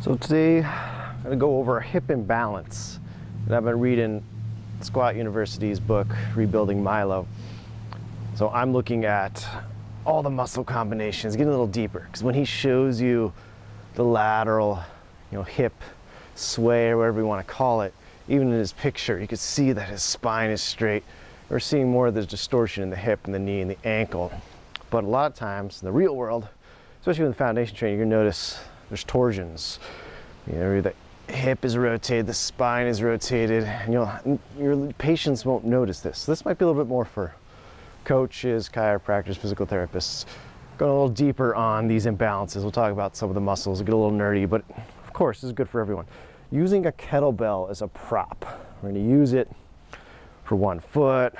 So today I'm going to go over a hip imbalance. And I've been reading Squat University's book, Rebuilding Milo. So I'm looking at all the muscle combinations, getting a little deeper. Because when he shows you the lateral, hip sway or whatever you want to call it, even in his picture, you can see that his spine is straight. We're seeing more of the distortion in the hip and the knee and the ankle. But a lot of times in the real world, especially with foundation training, you're going to notice there's torsions. The hip is rotated, the spine is rotated, and your patients won't notice this. So this might be a little bit more for coaches, chiropractors, physical therapists. Going a little deeper on these imbalances. We'll talk about some of the muscles, we'll get a little nerdy, but of course, this is good for everyone. Using a kettlebell as a prop. We're going to use it for one foot,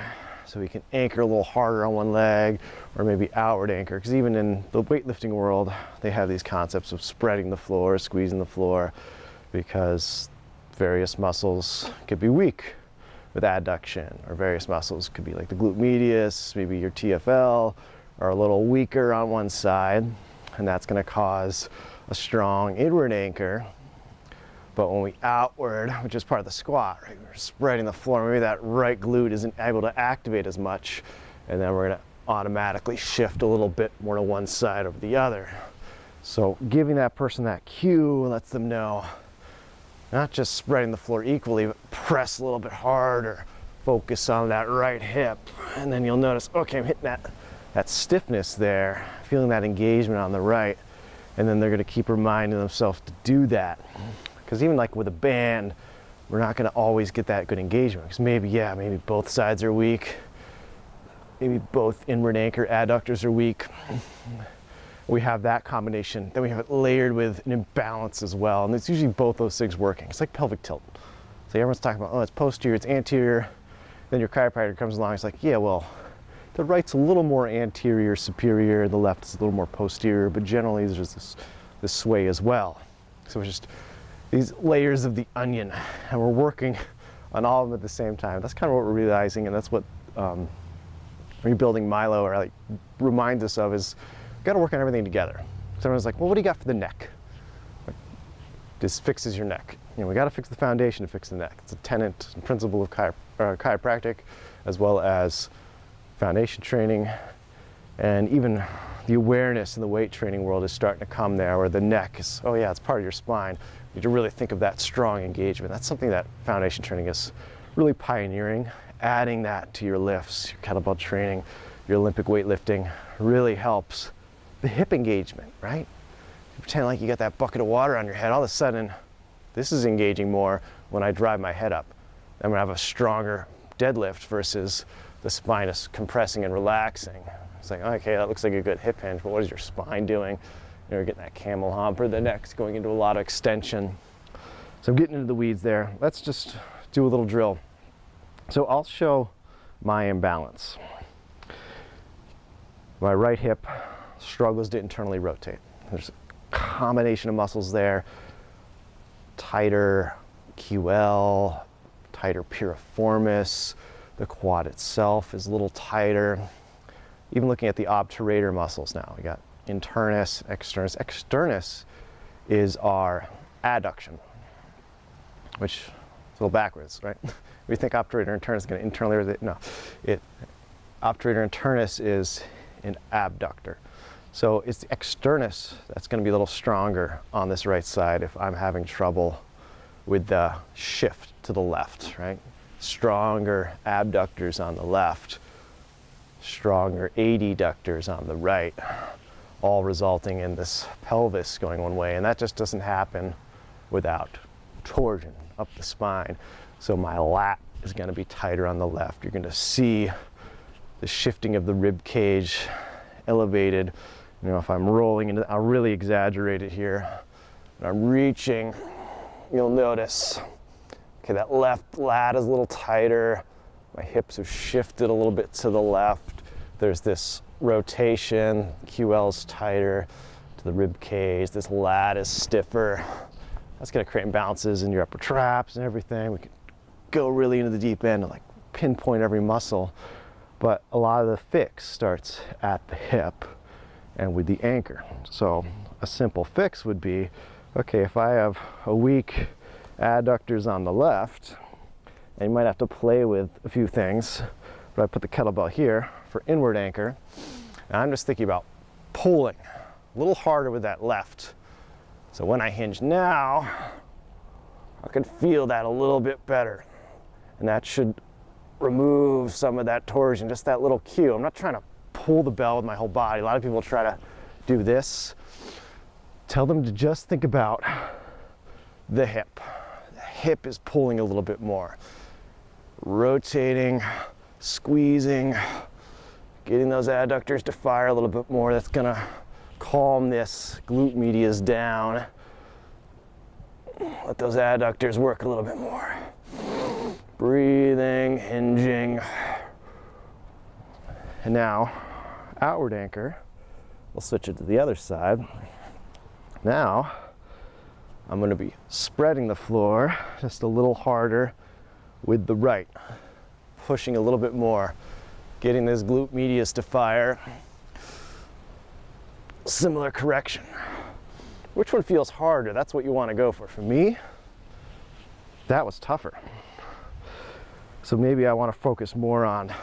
so we can anchor a little harder on one leg, or maybe outward anchor, because even in the weightlifting world, they have these concepts of spreading the floor, squeezing the floor, because various muscles could be weak with adduction, or various muscles could be like the glute medius, maybe your TFL, are a little weaker on one side, and that's going to cause a strong inward anchor. But when we outward, which is part of the squat, right, we're spreading the floor, maybe that right glute isn't able to activate as much, and then we're going to automatically shift a little bit more to one side over the other. So giving that person that cue lets them know, not just spreading the floor equally, but press a little bit harder, focus on that right hip, and then you'll notice, okay, I'm hitting that stiffness there, feeling that engagement on the right, and then they're going to keep reminding themselves to do that. Because even like with a band, we're not going to always get that good engagement. Because maybe both sides are weak. Maybe both inward anchor adductors are weak. We have that combination. Then we have it layered with an imbalance as well. And it's usually both those things working. It's like pelvic tilt. So everyone's talking about, oh, it's posterior, it's anterior. Then your chiropractor comes along, it's like, yeah, well, the right's a little more anterior, superior. The left is a little more posterior. But generally, there's this sway as well. So it's just these layers of the onion, and we're working on all of them at the same time. That's kind of what we're realizing, and that's what Rebuilding Milo reminds us of, is we've got to work on everything together. Someone's like, well, what do you got for the neck? This fixes your neck. We got to fix the foundation to fix the neck. It's a tenet and principle of chiropractic, as well as foundation training, and even the awareness in the weight training world is starting to come there, where the neck is, oh yeah, it's part of your spine. You need to really think of that strong engagement. That's something that foundation training is really pioneering. Adding that to your lifts, your kettlebell training, your Olympic weightlifting really helps the hip engagement, right? You pretend like you got that bucket of water on your head, all of a sudden, this is engaging more when I drive my head up. I'm gonna have a stronger deadlift versus the spine is compressing and relaxing. It's like, okay, that looks like a good hip hinge, but what is your spine doing? You're getting that camel hump, or the neck's going into a lot of extension. So I'm getting into the weeds there. Let's just do a little drill. So I'll show my imbalance. My right hip struggles to internally rotate. There's a combination of muscles there. Tighter QL, tighter piriformis. The quad itself is a little tighter. Even looking at the obturator muscles now, we got internus, externus. Externus is our adduction, which is a little backwards, right? We think obturator internus is going to internally rotate. No, obturator internus is an abductor. So it's the externus that's going to be a little stronger on this right side if I'm having trouble with the shift to the left, right? Stronger abductors on the left, stronger adductors on the right, all resulting in this pelvis going one way, and that just doesn't happen without torsion up the spine. So my lat is going to be tighter on the left. You're going to see the shifting of the rib cage elevated. If I'm rolling into, I'll really exaggerate it here. When I'm reaching, you'll notice, okay, that left lat is a little tighter. My hips have shifted a little bit to the left. There's this rotation, QL's tighter to the rib cage. This lat is stiffer. That's going to create imbalances in your upper traps and everything. We can go really into the deep end and pinpoint every muscle, but a lot of the fix starts at the hip and with the anchor. So a simple fix would be Okay, if I have a weak adductors on the left, and you might have to play with a few things, but I put the kettlebell here for inward anchor, and I'm just thinking about pulling a little harder with that left. So when I hinge now, I can feel that a little bit better, and that should remove some of that torsion, just that little cue. I'm not trying to pull the bell with my whole body. A lot of people try to do this. Tell them to just think about the hip. The hip is pulling a little bit more. Rotating, squeezing, getting those adductors to fire a little bit more. That's gonna calm this glute medius down. Let those adductors work a little bit more. Breathing, hinging. And now, outward anchor. We'll switch it to the other side. Now, I'm going to be spreading the floor just a little harder with the right. Pushing a little bit more. Getting this glute medius to fire. Similar correction. Which one feels harder? That's what you want to go for. For me, that was tougher. So maybe I want to focus more on,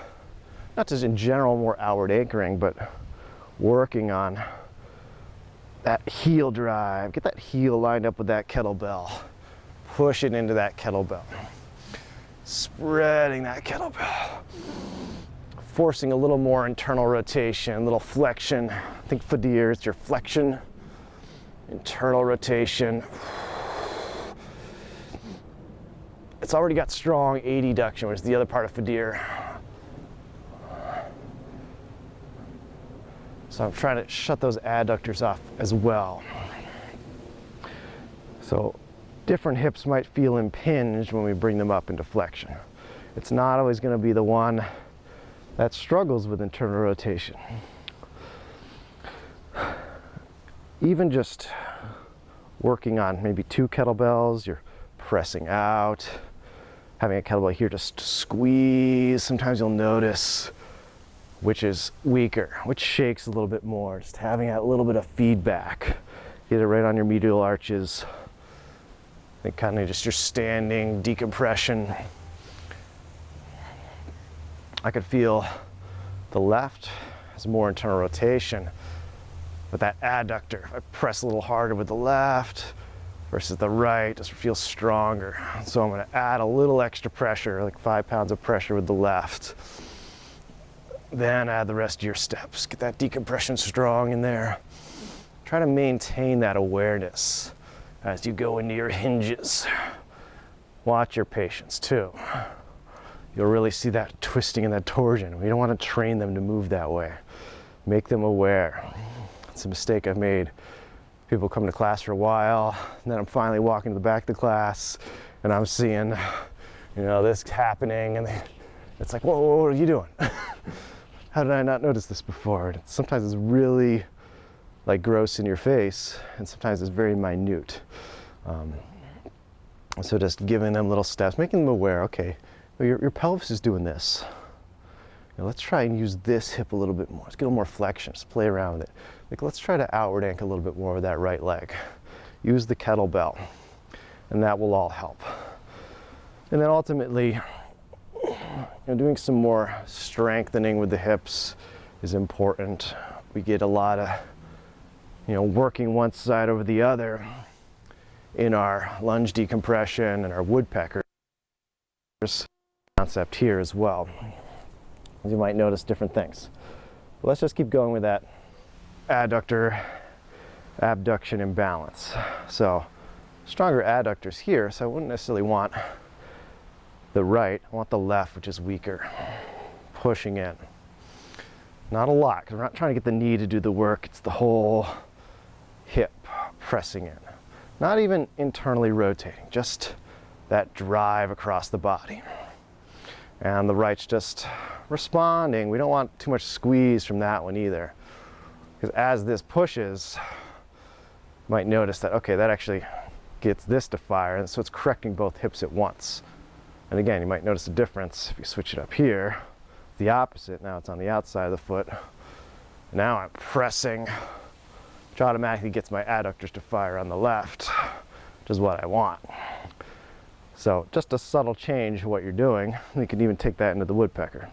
not just in general more outward anchoring, but working on that heel drive. Get that heel lined up with that kettlebell. Push it into that kettlebell. Spreading that kettlebell. Forcing a little more internal rotation, a little flexion. Think fadir, it's your flexion. Internal rotation. It's already got strong adduction, which is the other part of fadir. So I'm trying to shut those adductors off as well. So different hips might feel impinged when we bring them up into flexion. It's not always going to be the one that struggles with internal rotation. Even just working on maybe 2 kettlebells, you're pressing out, having a kettlebell here just squeeze. Sometimes you'll notice which is weaker, which shakes a little bit more. Just having that little bit of feedback. Get it right on your medial arches. I think kind of just your standing decompression. I could feel the left has more internal rotation, but that adductor, if I press a little harder with the left versus the right, just feels stronger. So I'm going to add a little extra pressure, like 5 pounds of pressure with the left. Then add the rest of your steps. Get that decompression strong in there. Try to maintain that awareness as you go into your hinges. Watch your patients too. You'll really see that twisting and that torsion. We don't want to train them to move that way. Make them aware. It's a mistake I've made. People come to class for a while, and then I'm finally walking to the back of the class, and I'm seeing, this happening, and it's like, whoa, what are you doing? How did I not notice this before? And sometimes it's really like gross in your face, and sometimes it's very minute. So just giving them little steps, making them aware, okay, your pelvis is doing this. Let's try and use this hip a little bit more. Let's get a little more flexion, just play around with it. Like, let's try to outward anchor a little bit more with that right leg. Use the kettlebell, and that will all help. And then ultimately, doing some more strengthening with the hips is important. We get a lot of, working one side over the other in our lunge decompression and our woodpeckers concept here as well. You might notice different things. But let's just keep going with that adductor abduction imbalance. So stronger adductors here, so I wouldn't necessarily want the right, I want the left, which is weaker, pushing in. Not a lot, because we're not trying to get the knee to do the work, it's the whole hip pressing in. Not even internally rotating, just that drive across the body. And the right's just responding. We don't want too much squeeze from that one either. Because as this pushes, you might notice that, okay, that actually gets this to fire, and so it's correcting both hips at once. And again, you might notice a difference if you switch it up here. The opposite, now it's on the outside of the foot. Now I'm pressing, which automatically gets my adductors to fire on the left. which is what I want. So just a subtle change what you're doing. You can even take that into the woodpecker.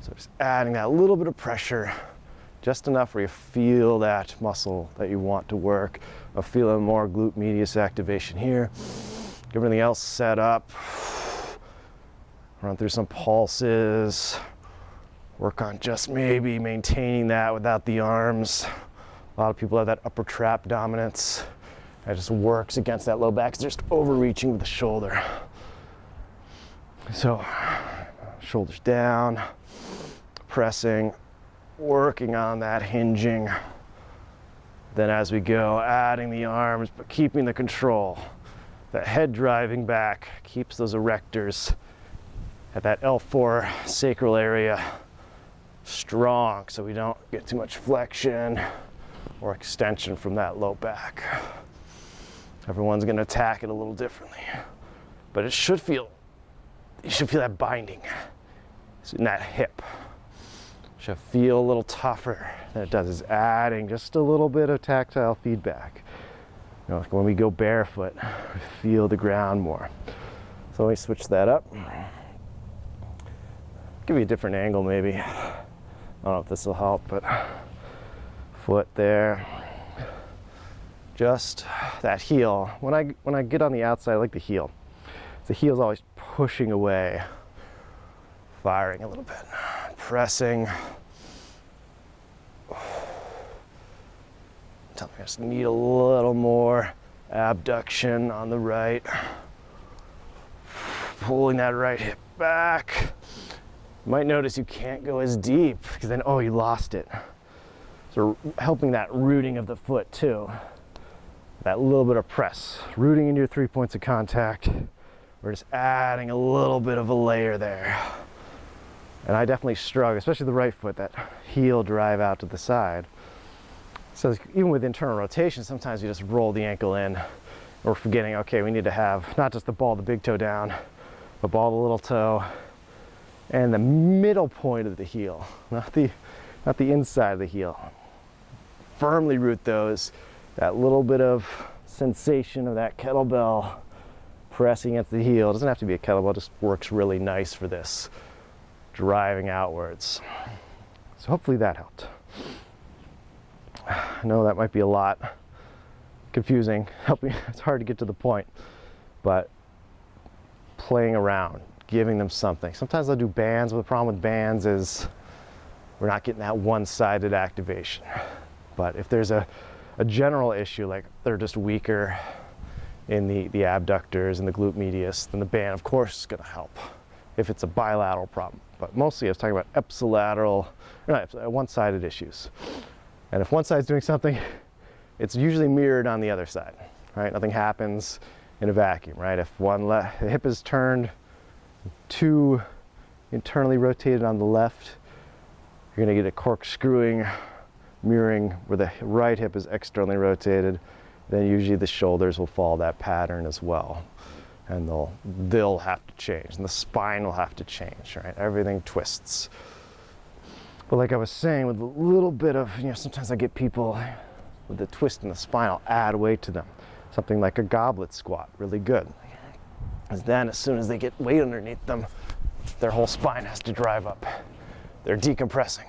So just adding that little bit of pressure, just enough where you feel that muscle that you want to work. I'm feeling more glute medius activation here. Get everything else set up. Run through some pulses. Work on just maybe maintaining that without the arms. A lot of people have that upper trap dominance. That just works against that low back. It's just overreaching with the shoulder. So, shoulders down, pressing, working on that hinging. Then as we go, adding the arms, but keeping the control. That head driving back keeps those erectors at that L4 sacral area strong, so we don't get too much flexion or extension from that low back. Everyone's going to attack it a little differently, but it should feel, you should feel that binding. It's in that hip. Should feel a little tougher than it does. Is adding just a little bit of tactile feedback. You know, like when we go barefoot, we feel the ground more. So let me switch that up. Give you a different angle maybe. I don't know if this will help, but foot there. Just that heel. When I get on the outside, I like the heel. The heel's always pushing away, firing a little bit, pressing. Tell me I just need a little more abduction on the right. Pulling that right hip back. You might notice you can't go as deep because then, oh, you lost it. So helping that rooting of the foot too. That little bit of press, rooting into your 3 points of contact. We're just adding a little bit of a layer there. And I definitely struggle, especially the right foot, that heel drive out to the side. So even with internal rotation, sometimes you just roll the ankle in. We're forgetting, okay, we need to have not just the ball, the big toe down, but ball the little toe, and the middle point of the heel, not the inside of the heel. Firmly root those. That little bit of sensation of that kettlebell pressing against the heel. It doesn't have to be a kettlebell, it just works really nice for this, driving outwards. So hopefully that helped. I know that might be a lot confusing, it's hard to get to the point, but playing around, giving them something. Sometimes I'll do bands, but the problem with bands is we're not getting that one-sided activation. But if there's a general issue, like they're just weaker in the abductors and the glute medius, then the band, of course, is going to help if it's a bilateral problem. But mostly I was talking about ipsilateral, one-sided issues. And if one side's doing something, it's usually mirrored on the other side, right? Nothing happens in a vacuum, right? If the hip is turned too internally rotated on the left, you're going to get a corkscrewing mirroring where the right hip is externally rotated. Then usually the shoulders will follow that pattern as well, and they'll have to change, and the spine will have to change, right? Everything twists. But like I was saying, with a little bit of, sometimes I get people with the twist in the spine, I'll add weight to them. Something like a goblet squat, really good. Because then as soon as they get weight underneath them, their whole spine has to drive up. They're decompressing,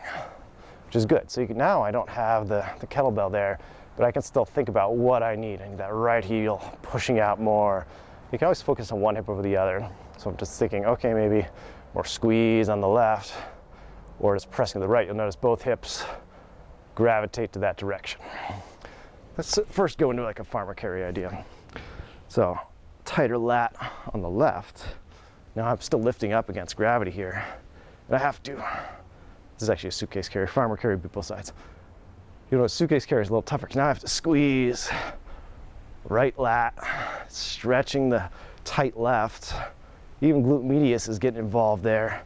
which is good. So now I don't have the kettlebell there, but I can still think about what I need. I need that right heel pushing out more. You can always focus on one hip over the other. So I'm just thinking, okay, maybe more squeeze on the left, or just pressing the right. You'll notice both hips gravitate to that direction. Let's first go into like a farmer carry idea. So tighter lat on the left. Now I'm still lifting up against gravity here. And I have to, this is actually a suitcase carry, farmer carry both sides. A suitcase carry is a little tougher, because now I have to squeeze right lat, stretching the tight left. Even glute medius is getting involved there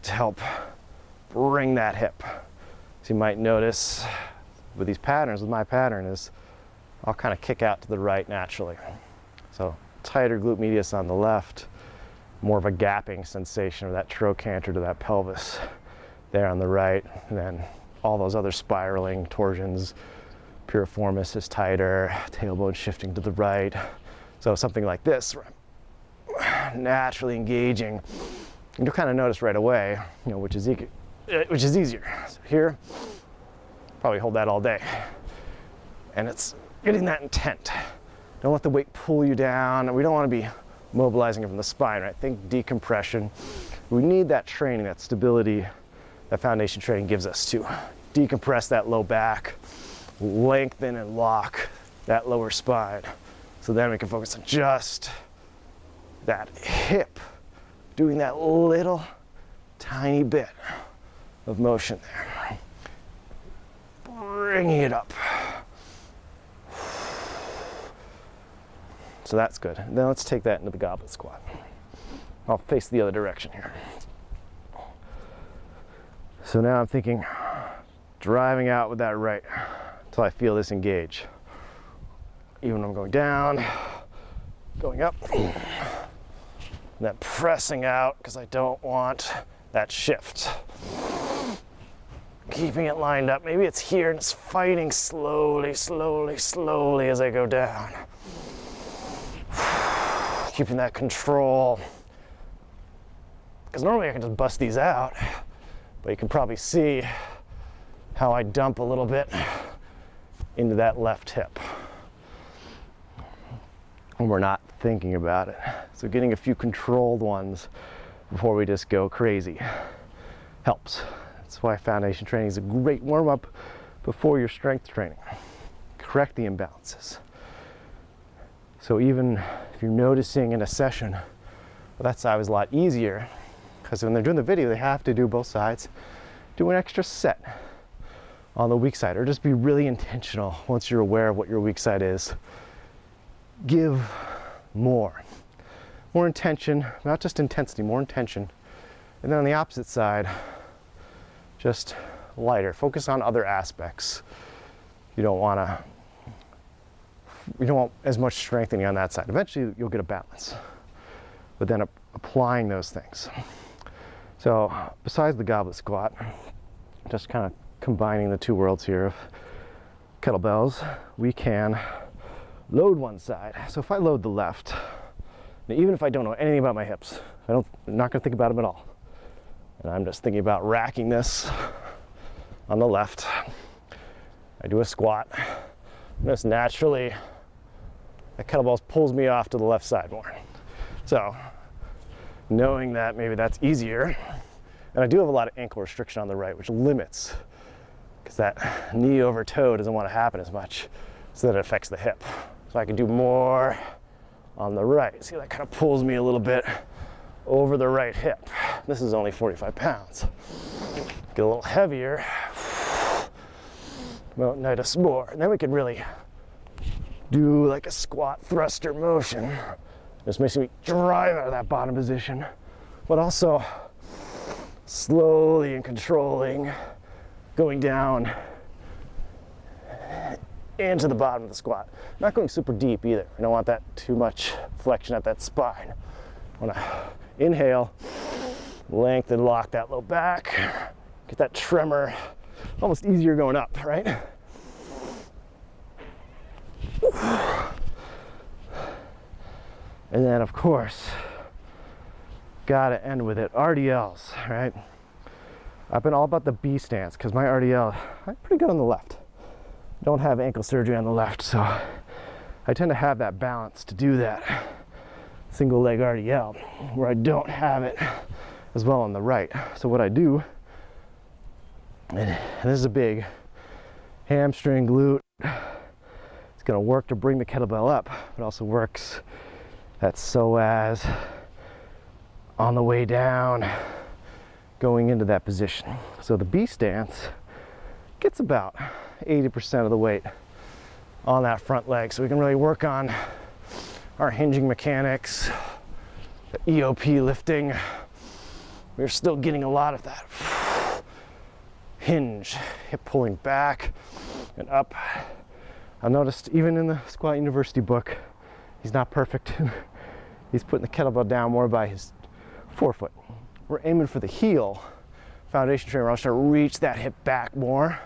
to help bring that hip. So you might notice with these patterns, with my pattern, is I'll kind of kick out to the right naturally. So tighter glute medius on the left, more of a gapping sensation of that trochanter to that pelvis there on the right, and then all those other spiraling torsions, piriformis is tighter, tailbone shifting to the right. So something like this, where I'm naturally engaging, you'll kind of notice right away, which is easier. So here, probably hold that all day. And it's getting that intent. Don't let the weight pull you down. We don't want to be mobilizing it from the spine, right? Think decompression. We need that training, that stability that foundation training gives us to decompress that low back, lengthen and lock that lower spine. So then we can focus on just that hip, doing that little tiny bit of motion there. Bringing it up. So that's good. Then let's take that into the goblet squat. I'll face the other direction here. So now I'm thinking, driving out with that right until I feel this engage. Even when I'm going down, going up, and then pressing out because I don't want that shift. Keeping it lined up. Maybe it's here and it's fighting slowly, slowly, slowly as I go down. Keeping that control. Because normally I can just bust these out, but you can probably see how I dump a little bit into that left hip when we're not thinking about it. So getting a few controlled ones before we just go crazy helps. That's why foundation training is a great warm-up before your strength training. Correct the imbalances. So even if you're noticing in a session, well, that side was a lot easier, because when they're doing the video, they have to do both sides. Do an extra set on the weak side, or just be really intentional once you're aware of what your weak side is. Give more intention, not just intensity, more intention. And then on the opposite side, just lighter. Focus on other aspects. You don't want as much strengthening on that side. Eventually you'll get a balance, but then applying those things. So besides the goblet squat, just kind of combining the two worlds here of kettlebells, we can load one side. So if I load the left, now even if I don't know anything about my hips, I'm not going to think about them at all. And I'm just thinking about racking this on the left. I do a squat. Just naturally, that kettlebell pulls me off to the left side more. So knowing that maybe that's easier, and I do have a lot of ankle restriction on the right, which limits, because that knee over toe doesn't want to happen as much, so that it affects the hip. So I can do more on the right. See, that kind of pulls me a little bit over the right hip. This is only 45 pounds. Get a little heavier. Well, notice more. And then we can really do like a squat thruster motion. Just makes me drive out of that bottom position, but also slowly and controlling, going down into the bottom of the squat. Not going super deep either. I don't want that too much flexion at that spine. I want to inhale, lengthen, lock that low back, get that tremor. Almost easier going up, right? And then of course, gotta end with it, RDLs, right? I've been all about the B stance because my RDL, I'm pretty good on the left. Don't have ankle surgery on the left, so I tend to have that balance to do that single leg RDL, where I don't have it as well on the right. So what I do, and this is a big hamstring, glute, it's gonna work to bring the kettlebell up, but also works that psoas on the way down, going into that position. So the B stance gets about 80% of the weight on that front leg. So we can really work on our hinging mechanics, the EOP lifting. We're still getting a lot of that hinge, hip pulling back and up. I've noticed even in the Squat University book, he's not perfect. He's putting the kettlebell down more by his forefoot. We're aiming for the heel. Foundation training, we're also trying to reach that hip back more.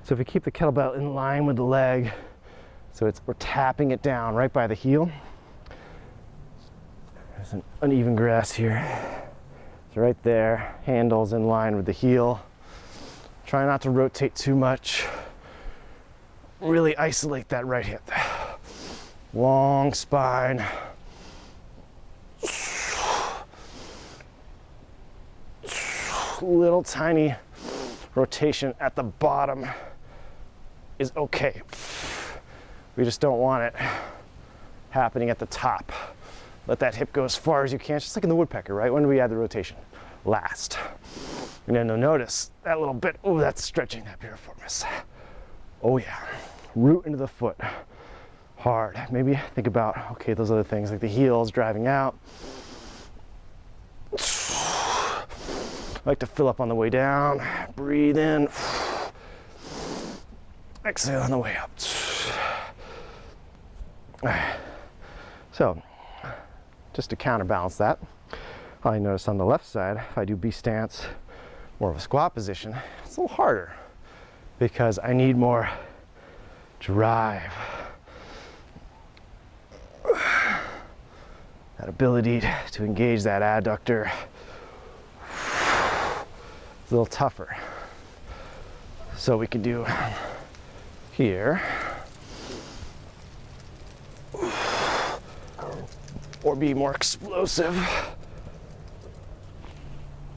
So if you keep the kettlebell in line with the leg, so we're tapping it down right by the heel. There's an uneven grass here. So right there, handles in line with the heel. Try not to rotate too much. Really isolate that right hip. Long spine. Little tiny rotation at the bottom is okay. We just don't want it happening at the top. Let that hip go as far as you can, just like in the woodpecker, right? When do we add the rotation? Last. And then you'll notice that little bit, oh, that's stretching that piriformis. Oh yeah, root into the foot, hard. Maybe think about, okay, those other things like the heels driving out. I like to fill up on the way down, breathe in, exhale on the way up. So, just to counterbalance that, I notice on the left side, if I do B stance, more of a squat position, it's a little harder because I need more drive. That ability to engage that adductor is a little tougher. So we can do here, or be more explosive.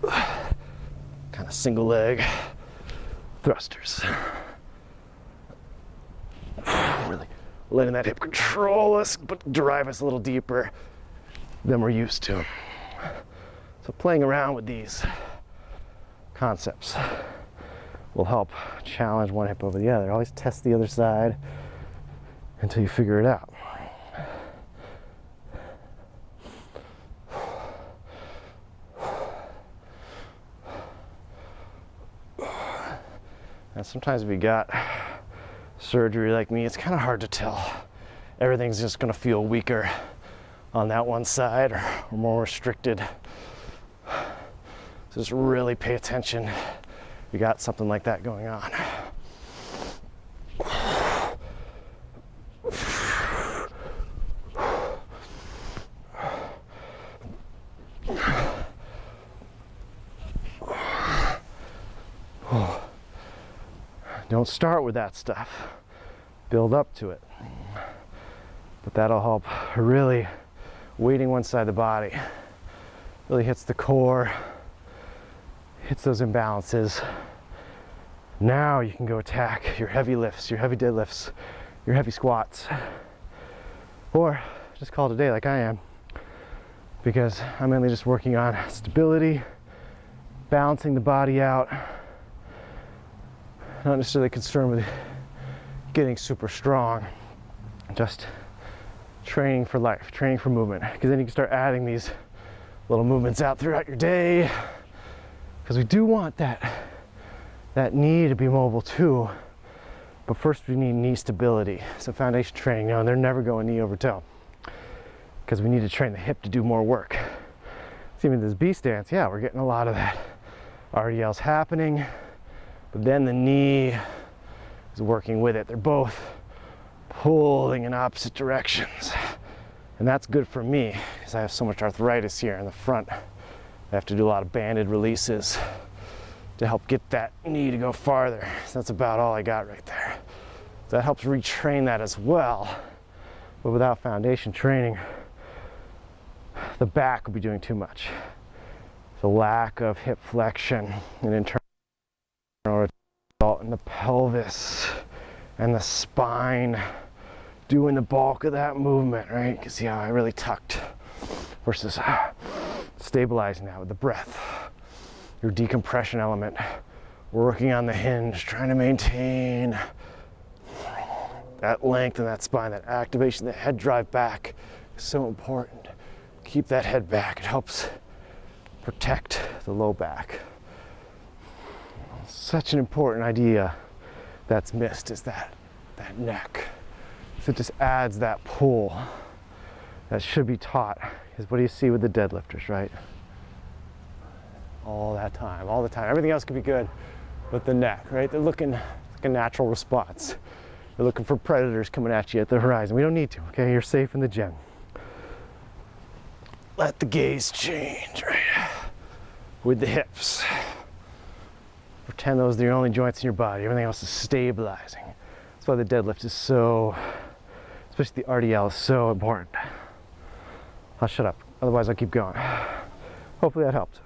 Kind of single leg thrusters. Really letting that hip control us, but drive us a little deeper than we're used to. So playing around with these concepts will help challenge one hip over the other. Always test the other side until you figure it out. And sometimes if you got surgery like me, it's kind of hard to tell. Everything's just going to feel weaker on that one side or more restricted. So just really pay attention if you got something like that going on. Don't start with that stuff. Build up to it. But that'll help really weighting one side of the body. Really hits the core, hits those imbalances. Now you can go attack your heavy lifts, your heavy deadlifts, your heavy squats. Or just call it a day like I am, because I'm mainly just working on stability, balancing the body out. Not necessarily concerned with getting super strong, just training for life, training for movement, because then you can start adding these little movements out throughout your day, because we do want that knee to be mobile too, but first we need knee stability. So foundation training, no, they're never going knee over toe, because we need to train the hip to do more work. So even this B stance, yeah, we're getting a lot of that RDLs happening, but then the knee is working with it. They're both pulling in opposite directions. And that's good for me because I have so much arthritis here in the front. I have to do a lot of banded releases to help get that knee to go farther. So that's about all I got right there. So that helps retrain that as well. But without foundation training, the back will be doing too much. The lack of hip flexion and internal result in the pelvis and the spine doing the bulk of that movement, right? You can see how I really tucked versus stabilizing that with the breath. Your decompression element, working on the hinge, trying to maintain that length in that spine, that activation, the head drive back is so important. Keep that head back. It helps protect the low back. Such an important idea that's missed is that neck. So it just adds that pull that should be taught. Because what do you see with the deadlifters, right? All that time, all the time. Everything else could be good, but the neck, right? They're looking like a natural response. You're looking for predators coming at you at the horizon. We don't need to, okay? You're safe in the gym. Let the gaze change, right? With the hips. Pretend those are the only joints in your body. Everything else is stabilizing. That's why the deadlift is so, especially the RDL, is so important. I'll shut up, otherwise I'll keep going. Hopefully that helped.